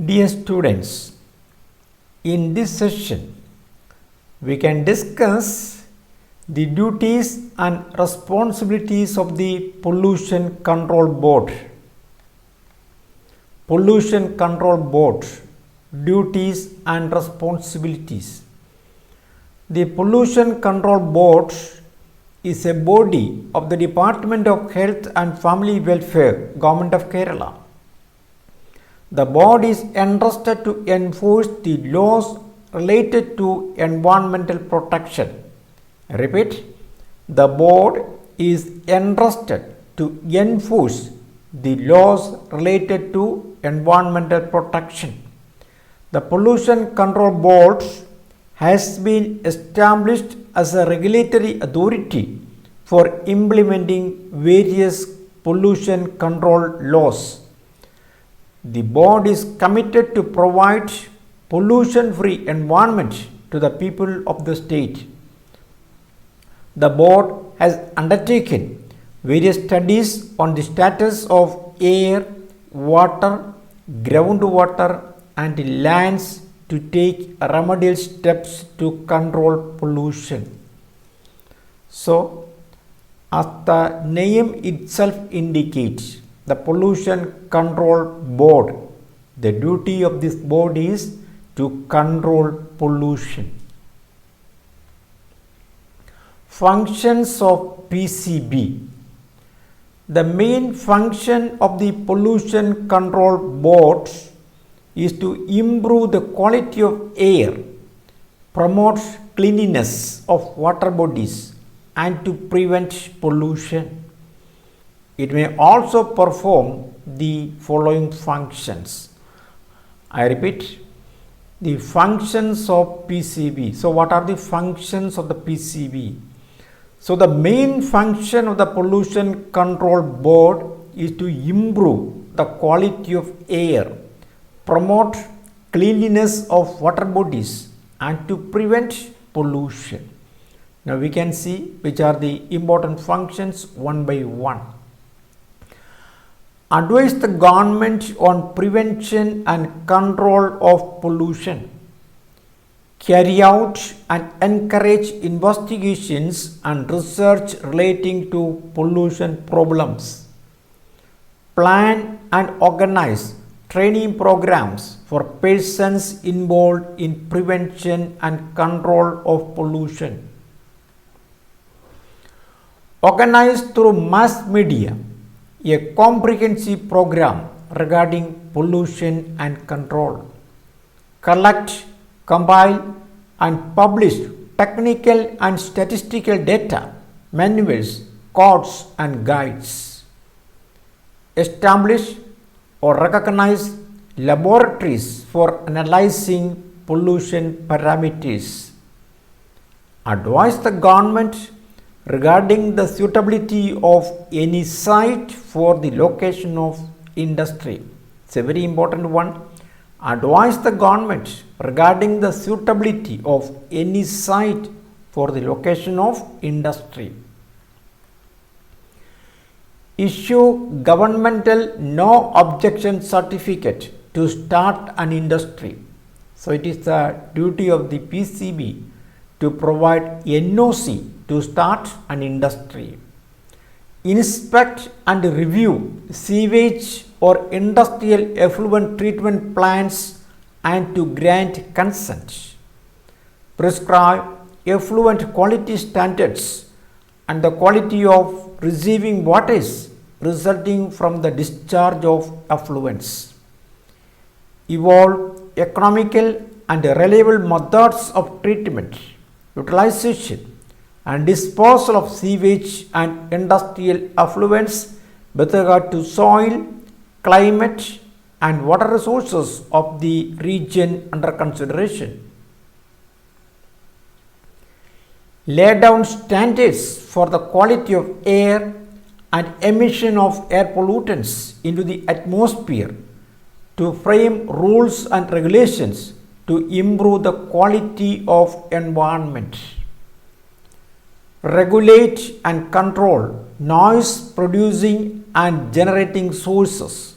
Dear students, in this session we can discuss the duties and responsibilities of the Pollution Control Board. Pollution Control Board duties and responsibilities. The Pollution Control Board is a body of the Department of Health and Family Welfare, Government of Kerala. The board is entrusted to enforce the laws related to environmental protection. I repeat, the board is entrusted to enforce the laws related to environmental protection. The Pollution Control Board has been established as a regulatory authority for implementing various pollution control laws. The board is committed to provide pollution-free environment to the people of the state. The board has undertaken various studies on the status of air, water, groundwater and lands to take remedial steps to control pollution. So, as the name itself indicates, the Pollution Control Board, the duty of this board is to control pollution. Functions of PCB. The main function of the Pollution Control Board is to improve the quality of air, promote cleanliness of water bodies and to prevent pollution. It may also perform the following functions. I repeat, the functions of PCB. So, what are the functions of the PCB? So, the main function of the Pollution Control Board is to improve the quality of air, promote cleanliness of water bodies and to prevent pollution. Now, we can see which are the important functions one by one. Advise the government on prevention and control of pollution. Carry out and encourage investigations and research relating to pollution problems. Plan and organize training programs for persons involved in prevention and control of pollution. Organize through mass media a comprehensive program regarding pollution and control. Collect, compile and publish technical and statistical data, manuals, codes and guides. Establish or recognize laboratories for analyzing pollution parameters. Advise the government regarding the suitability of any site for the location of industry. It's a very important one. Advise the government regarding the suitability of any site for the location of industry. Issue governmental no objection certificate to start an industry. So, it is the duty of the PCB to provide NOC to start an industry. Inspect and review sewage or industrial effluent treatment plants and to grant consent. Prescribe effluent quality standards and the quality of receiving waters resulting from the discharge of effluents. Evolve economical and reliable methods of treatment, utilization and disposal of sewage and industrial effluents with regard to soil, climate and water resources of the region under consideration. Lay down standards for the quality of air and emission of air pollutants into the atmosphere to frame rules and regulations to improve the quality of environment. Regulate and control noise producing and generating sources.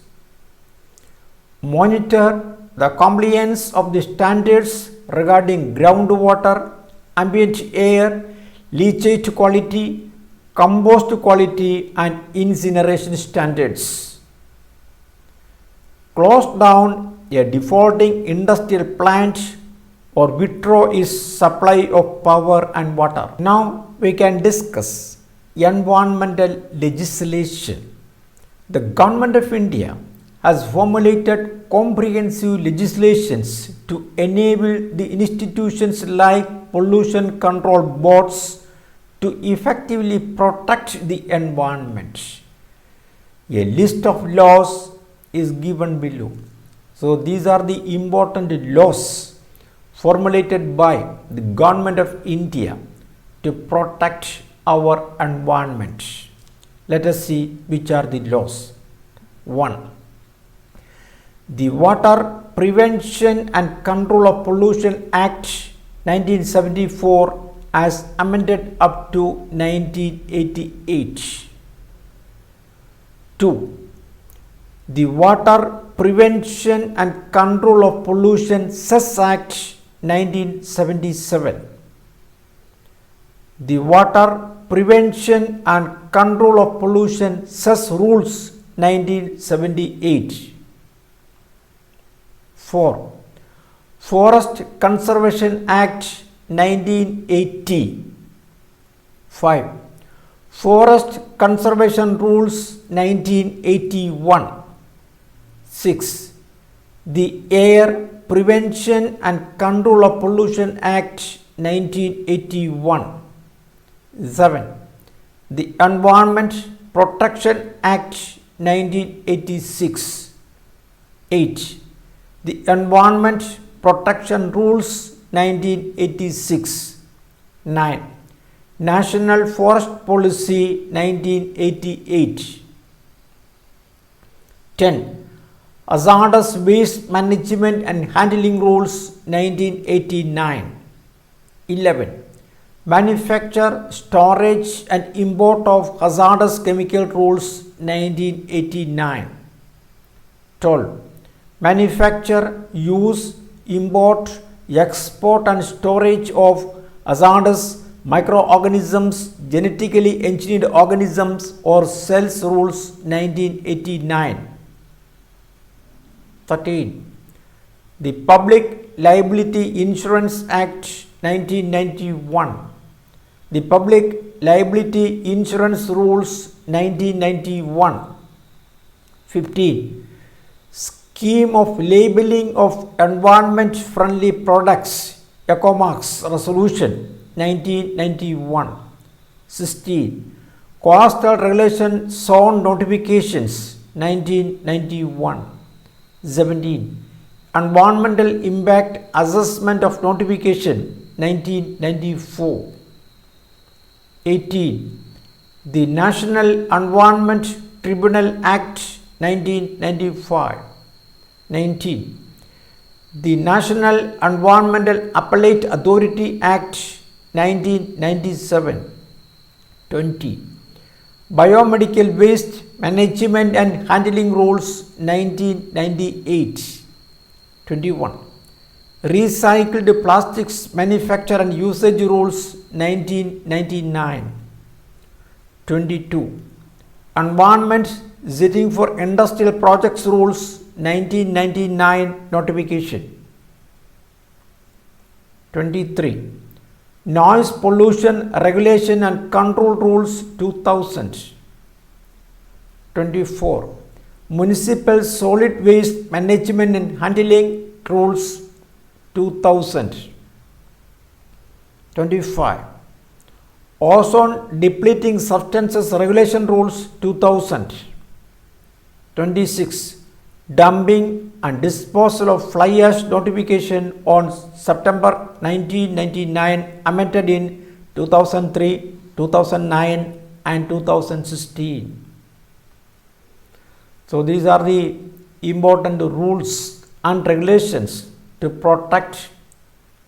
Monitor the compliance of the standards regarding groundwater, ambient air, leachate quality, compost quality and incineration standards. Close down a defaulting industrial plant or withdraw its supply of power and water. Now we can discuss environmental legislation. The Government of India has formulated comprehensive legislations to enable the institutions like pollution control boards to effectively protect the environment. A list of laws is given below. So these are the important laws formulated by the Government of India to protect our environment. Let us see which are the laws. 1. The Water Prevention and Control of Pollution Act 1974 as amended up to 1988. 2. The Water Prevention and Control of Pollution Cess Act 1977. The Water Prevention and Control of Pollution Cess Rules 1978. 4. Forest Conservation Act 1980. 5. Forest Conservation Rules 1981. 6. The Air Prevention and Control of Pollution Act 1981. 7. The Environment Protection Act 1986. 8. The Environment Protection Rules 1986. 9. National Forest Policy 1988. 10. Hazardous Waste Management and Handling Rules 1989. 11. Manufacture, Storage and Import of Hazardous Chemical Rules 1989. 12. Manufacture, Use, Import, Export and Storage of Hazardous Microorganisms, Genetically Engineered Organisms or Cells Rules 1989. 13. The Public Liability Insurance Act 1991. The Public Liability Insurance Rules 1991. 15. Scheme of Labeling of Environment Friendly Products ECOMARS Resolution 1991. 16. Coastal Regulation Zone Notifications 1991. 17. Environmental Impact Assessment of Notification 1994. 18. The National Environment Tribunal Act 1995. 19. The National Environmental Appellate Authority Act 1997. 20. Biomedical Waste Management and Handling Rules 1998. 21. Recycled Plastics Manufacture and Usage Rules 1999. 22. Environment Setting for Industrial Projects Rules 1999 notification. 23. Noise Pollution Regulation and Control Rules 2000. 24. Municipal Solid Waste Management and Handling Rules 2000. 25. Ozone Depleting Substances Regulation Rules 2000. 26. Dumping and Disposal of Fly Ash Notification on September 1999 amended in 2003, 2009 and 2016. So these are the important rules and regulations to protect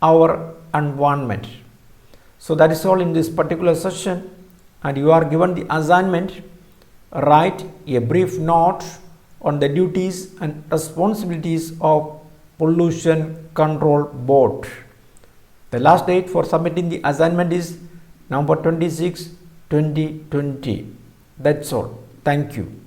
our environment. So that is all in this particular session, and you are given the assignment. Write a brief note on the duties and responsibilities of Pollution Control Board. The last date for submitting the assignment is November 26, 2020. That's all. Thank you.